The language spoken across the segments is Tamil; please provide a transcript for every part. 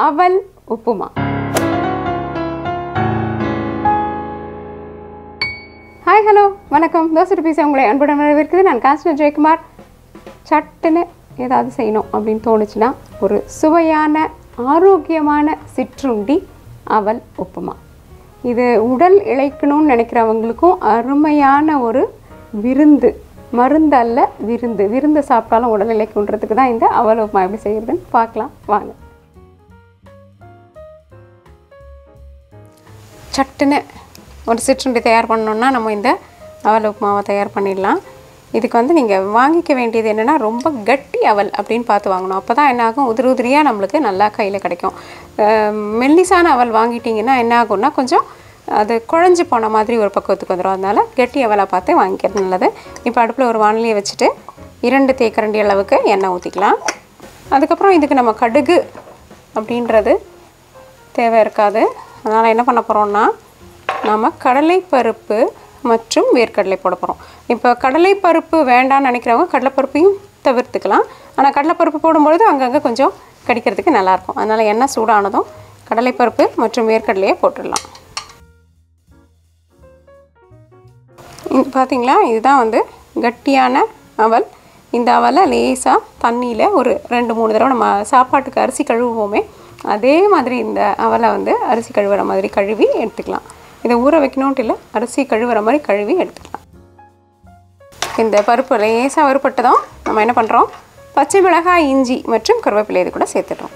அவல் உப்புமா. ஹாய், ஹலோ, வணக்கம். தோசை பீஸை உங்களை அன்புடன் வரவேற்கிறது. நான் கான்ஸ்டன்ட் ஜெயக்குமார். சட்டுன்னு ஏதாவது செய்யணும் அப்படின்னு தோணுச்சுன்னா ஒரு சுவையான ஆரோக்கியமான சிற்றுண்டி அவல் உப்புமா. இது உடல் இளைக்கணும்னு நினைக்கிறவங்களுக்கும் அருமையான ஒரு விருந்து. மருந்து அல்ல, விருந்து. விருந்து சாப்பிட்டாலும் உடல் இளைக்குன்றதுக்கு தான் இந்த அவல் உப்புமா எப்படி செய்யறதுன்னு பார்க்கலாம் வாங்க. சட்டுன்னு ஒரு சிற்றுண்டி தயார் பண்ணணுன்னா நம்ம இந்த அவல் உப்புமாவை தயார் பண்ணிடலாம். இதுக்கு வந்து நீங்கள் வாங்கிக்க வேண்டியது என்னென்னா, ரொம்ப கட்டி அவல் அப்படின்னு பார்த்து வாங்கணும். அப்போ தான் என்னாகும், உதிரி உதிரியாக நம்மளுக்கு நல்லா கையில் கிடைக்கும். மெல்லிசான அவல் வாங்கிட்டிங்கன்னா என்ன ஆகும்னா கொஞ்சம் அது குழஞ்சி போன மாதிரி ஒரு பக்குவத்துக்கு வந்துடும். அதனால் கெட்டி அவலை பார்த்து வாங்கிக்கிறது நல்லது. இப்போ அடுப்பில் ஒரு வானிலையை வச்சுட்டு 2 தேக்கரண்டி அளவுக்கு எண்ணெய் ஊற்றிக்கலாம். அதுக்கப்புறம் இதுக்கு நம்ம கடுகு அப்படின்றது தேவை இருக்காது. அதனால் என்ன பண்ண போகிறோம்னா, நம்ம கடலைப்பருப்பு மற்றும் வேர்க்கடலை போட போகிறோம். இப்போ கடலைப்பருப்பு வேண்டாம்னு நினைக்கிறவங்க கடலைப்பருப்பையும் தவிர்த்துக்கலாம். ஆனால் கடலைப்பருப்பு போடும்பொழுது அங்கங்கே கொஞ்சம் கடிக்கிறதுக்கு நல்லாயிருக்கும். அதனால் எண்ணெய் சூடானதும் கடலைப்பருப்பு மற்றும் வேர்க்கடலையை போட்டுடலாம். பார்த்திங்களா, இதுதான் வந்து கட்டியான அவல். இந்த அவலை லேசாக தண்ணியில் ஒரு 2-3 தடவை நம்ம சாப்பாட்டுக்கு அரிசி கழுவுவோமே, அதே மாதிரி இந்த அவலை வந்து அரிசி கழுவுற மாதிரி கழுவி எடுத்துக்கலாம். இதை ஊற வைக்கணுன்ட்டு இல்லை, அரிசி கழுவுற மாதிரி கழுவி எடுத்துக்கலாம். இந்த பருப்பு லேசாக வறுபட்டதும் நம்ம என்ன பண்ணுறோம், பச்சை மிளகாய், இஞ்சி மற்றும் கருவேப்பிலை இது கூட சேர்த்துடுறோம்.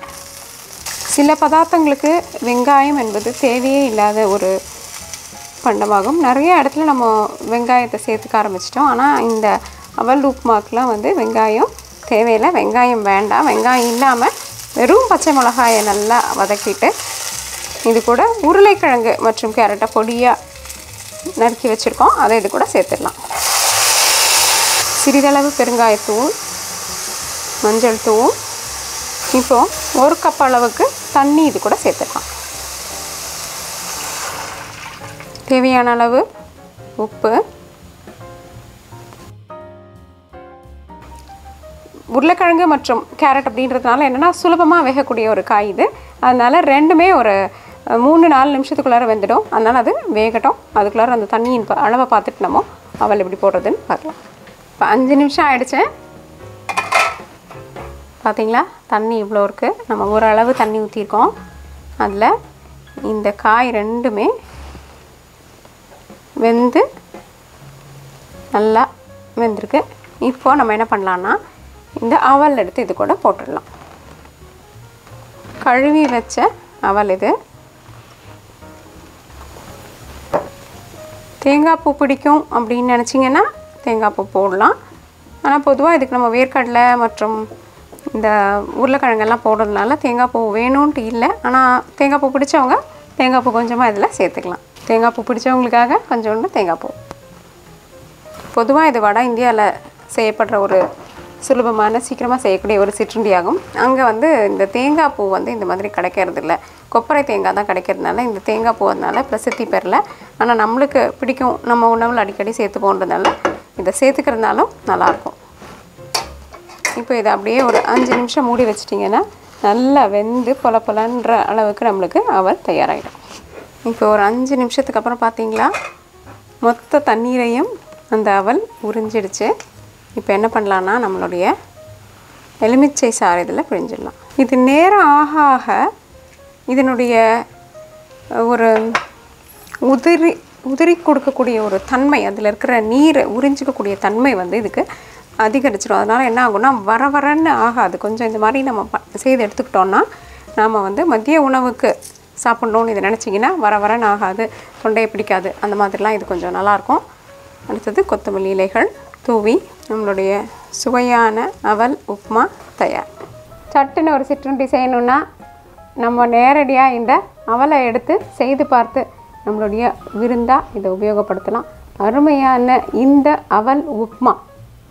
சில பதார்த்தங்களுக்கு வெங்காயம் என்பது தேவையே இல்லாத ஒரு பண்டமாகும். நிறைய இடத்துல நம்ம வெங்காயத்தை சேர்த்துக்க ஆரம்பிச்சிட்டோம். ஆனால் இந்த அவல் உப்புமாக்கெலாம் வந்து வெங்காயம் தேவையில்லை, வெங்காயம் வேண்டாம். வெங்காயம் இல்லாமல் வெறும் பச்சை மிளகாயை நல்லா வதக்கிட்டு இது கூட உருளைக்கிழங்கு மற்றும் கேரட்டை பொடியாக நறுக்கி வச்சுருக்கோம், அதை இது கூட சேர்த்துடலாம். சிறிதளவு பெருங்காயத்தூள், மஞ்சள் தூள், இப்போது 1 கப் அளவுக்கு தண்ணி இது கூட சேர்த்துடலாம். தேவையான அளவு உப்பு. உருளைக்கிழங்கு மற்றும் கேரட் அப்படின்றதுனால என்னென்னா சுலபமாக வேகக்கூடிய ஒரு காய் இது. அதனால் ரெண்டுமே ஒரு 3-4 நிமிஷத்துக்குள்ளார வெந்துடும். அதனால் அது வேகட்டும். அதுக்குள்ளார அந்த தண்ணியின் அளவை பார்த்துட்டு நம்ம அவல் எப்படி போடுறதுன்னு பார்க்கலாம். இப்போ 5 நிமிஷம் ஆகிடுச்சு. பார்த்திங்களா, தண்ணி இவ்வளோ இருக்குது. நம்ம ஓரளவு தண்ணி ஊற்றிருக்கோம். அதில் இந்த காய் ரெண்டுமே வெந்து நல்லா வெந்திருக்கு. இப்போது நம்ம என்ன பண்ணலான்னா, இந்த அவல் எடுத்து இது கூட போட்டுடலாம். கழுவி வச்ச அவல் இது. தேங்காய் பூ பிடிக்கும் அப்படின்னு நினச்சிங்கன்னா தேங்காய் பூ போடலாம். ஆனால் பொதுவாக இதுக்கு நம்ம வேர்க்கடலை மற்றும் இந்த உருளைக்கிழங்கெல்லாம் போடுறதுனால தேங்காய் பூ வேணும்ன்ட்டு இல்லை. ஆனால் தேங்காய் பூ பிடிச்சவங்க தேங்காய் பூ கொஞ்சமாக இதில் சேர்த்துக்கலாம். தேங்காய் பூ பிடிச்சவங்களுக்காக கொஞ்சோண்டு தேங்காய் பூ. பொதுவாக இது வட இந்தியாவில் செய்யப்படுற ஒரு சுலபமான சீக்கிரமாக செய்யக்கூடிய ஒரு சிற்றுண்டியாகும். அங்கே வந்து இந்த தேங்காய் பூ வந்து இந்த மாதிரி கிடைக்கிறது இல்லை, கொப்பரை தேங்காய் தான் கிடைக்கிறதுனால இந்த தேங்காய் பூ அதனால பிரசித்தி பெறல. ஆனால் நம்மளுக்கு பிடிக்கும், நம்ம உணவில் அடிக்கடி சேர்த்துப்போன்றதுனால இதை சேர்த்துக்கிறதுனாலும் நல்லாயிருக்கும். இப்போ இதை அப்படியே ஒரு 5 நிமிஷம் மூடி வச்சிட்டிங்கன்னா நல்லா வெந்து பொலன்ற அளவுக்கு நம்மளுக்கு அவல் தயாராகிடும். இப்போ ஒரு 5 நிமிஷத்துக்கு அப்புறம் பார்த்தீங்களா, மொத்த தண்ணீரையும் அந்த அவல் உறிஞ்சிடுச்சு. இப்போ என்ன பண்ணலான்னா, நம்மளுடைய எலுமிச்சை சாறு இதில் பிழிஞ்சிடலாம். இது நேரம் ஆக ஆக இதனுடைய ஒரு உதிரி கொடுக்கக்கூடிய ஒரு தன்மை, அதில் இருக்கிற நீரை உறிஞ்சிக்கக்கூடிய தன்மை வந்து இதுக்கு அதிகரிச்சிடும். அதனால் என்ன ஆகும்னா, வரன்னு ஆகாது. கொஞ்சம் இந்த மாதிரி நம்ம செய்து எடுத்துக்கிட்டோன்னா நாம் வந்து மதிய உணவுக்கு சாப்பிட்ணுன்னு இதை நினச்சிங்கன்னா வரன்னு ஆகாது, தொண்டையை பிடிக்காது. அந்த மாதிரிலாம் இது கொஞ்சம் நல்லாயிருக்கும். அடுத்தது கொத்தமல்லி இலைகள் தூவி நம்மளுடைய சுவையான அவல் உப்புமா தயார். சட்டுன்னு ஒரு சிற்றுண்டி செய்யணுன்னா நம்ம நேரடியாக இந்த அவலை எடுத்து செய்து பார்த்து நம்மளுடைய விருந்தாக இதை உபயோகப்படுத்தலாம். அருமையான இந்த அவல் உப்புமா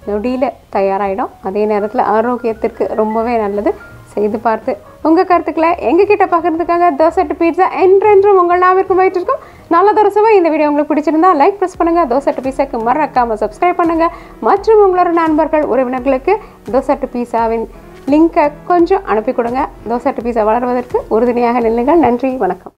நொடியில் தயாராகிடும். அதே நேரத்தில் ஆரோக்கியத்திற்கு ரொம்பவே நல்லது. செய்து பார்த்து உங்கள் கருத்துக்களை எங்ககிட்ட பகிர்ந்துக்காங்க. தோசை டு பீட்சா என்றென்றும் உங்கள் நாவிற்கும் வயிற்றிற்கும் நல்லதொரு சுவை. இந்த வீடியோ உங்களுக்கு பிடிச்சிருந்தா லைக் ப்ரெஸ் பண்ணுங்கள். தோசை டு பீஸாக்கு மறக்காமல் சப்ஸ்கிரைப் பண்ணுங்கள். மற்றும் உங்களோட நண்பர்கள் உறவினர்களுக்கு தோசை டு பீஸாவின் லிங்கை கொஞ்சம் அனுப்பி கொடுங்க. தோசை பீஸா வளர்வதற்கு உறுதுணையாக நில்லுங்கள். நன்றி, வணக்கம்.